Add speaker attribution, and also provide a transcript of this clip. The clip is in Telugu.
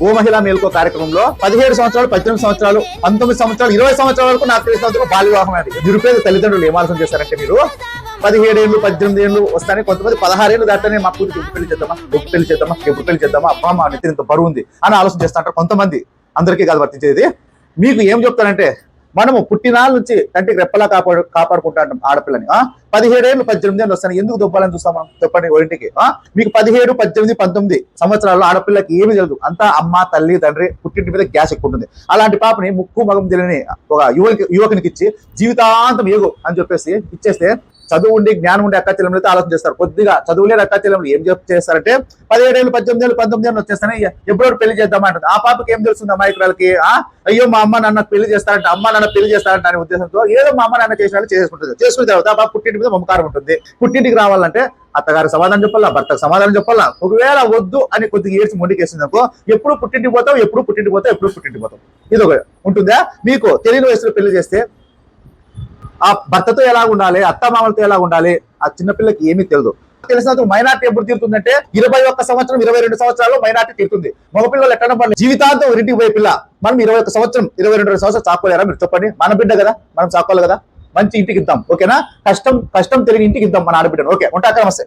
Speaker 1: ఓ మహిళా మేల్కో కార్యక్రమంలో 17 సంవత్సరాలు, 18 సంవత్సరాలు, 19 సంవత్సరాలు, 20 సంవత్సరాల వరకు నాకు తెలిసినందుకు బాల్య వివాహం అది. నిరుపేద తల్లిదండ్రులు ఏం ఆలోచన చేశారంటే, మీరు 17 ఏళ్ళు 18 ఏళ్ళు వస్తానే కొంతమంది 16 ఏళ్ళు దాటానే మా కూతురికి ఎప్పుడు పెళ్లి చేద్దామా, ఎప్పుడు పెళ్లి చేద్దామా, అబ్బా మా నెత్తిన ఇంత బరువు ఉంది అని ఆలోచన చేస్తా అంటారు కొంతమంది. అందరికీ కాదు వర్తించేది. మీకు ఏం చెప్తారంటే, మనము పుట్టినాళ్ళ నుంచి కంటికి రెప్పలా కాపాడుకుంటాం ఆడపిల్లని. 17 ఏళ్ళు 18 ఏళ్ళు వస్తాను ఎందుకు దొబ్బాలని చూస్తాం మనం? చెప్పండి ఇంటికి. మీకు 17, 18, 19 సంవత్సరాల్లో ఆడపిల్లకి ఏమీ తెలియదు. అంతా అమ్మ, తల్లి, తండ్రి, పుట్టింటి మీద గ్యాస్ ఎక్కువ ఉంటుంది. అలాంటి పాపని ముక్కు మగం తెలియని ఒక యువకునికి ఇచ్చి జీవితాంతం ఏగు అని చెప్పేసి ఇచ్చేస్తే, చదువు ఉండి జ్ఞానం ఉండే అక్క చెల్లెలు అయితే ఆలోచన చేస్తారు. కొద్దిగా చదువులేని అక్క చెల్లెలు ఏం చేస్తారంటే, 17 ఏళ్ళు 18 ఏళ్ళు 19 ఏళ్ళు వచ్చేస్తానే ఎప్పుడో పెళ్లి చేద్దామా అంటుంది. ఆ పాపకి ఏం తెలుస్తుంది అమాయకురాలకి? అయ్యో మా అమ్మ నాన్న పెళ్లి చేస్తారంటే, అమ్మ నాన్న పెళ్లి చేస్తారంటే అనే ఉద్దేశంతో ఏదో మా అమ్మ నాన్న చేసిన చేసుకుంటుంది. చేసుకున్న తర్వాత ఆ పాప పుట్టింటి మీద మమకారం ఉంటుంది. పుట్టింటికి రావాలంటే అత్తగారు సమాధానం చెప్పాలా, భర్తకు సమాధానం చెప్పాలా. ఒకవేళ వద్దు అని కొద్దిగా ఏడ్చి మొండికేసింది అనుకో, ఎప్పుడు పుట్టింటికి పోతావు, ఎప్పుడు పుట్టింటికి పోతావు. ఇది ఒక ఉంటుందా? మీకు తెలియని వయసులో పెళ్లి చేస్తే ఆ భర్తతో ఎలా ఉండాలి, అత్తమామలతో ఎలా ఉండాలి, ఆ చిన్నపిల్లకి ఏమీ తెలియదు. తెలిసినందుకు మైనార్టీ ఎప్పుడు తీరుతుందంటే 21 సంవత్సరం 22 సంవత్సరాలు మైనార్టీ తీరుతుంది. మగపిల్లలు ఎట్టడం పర్లేదు, జీవితాంతం ఇంటికి పోయే పిల్ల. మనం 21 సంవత్సరం 22 సంవత్సరాలు చాకోలేరా? మీరు చెప్పండి. మన బిడ్డ కదా, మనం చాకోవాలి కదా. మంచి ఇంటికి ఇద్దాం, ఓకేనా? కష్టం తెలియని ఇంటికి ఇద్దాం మన ఆడబిడ్డను. ఓకే, ఉంటా. నమస్తే.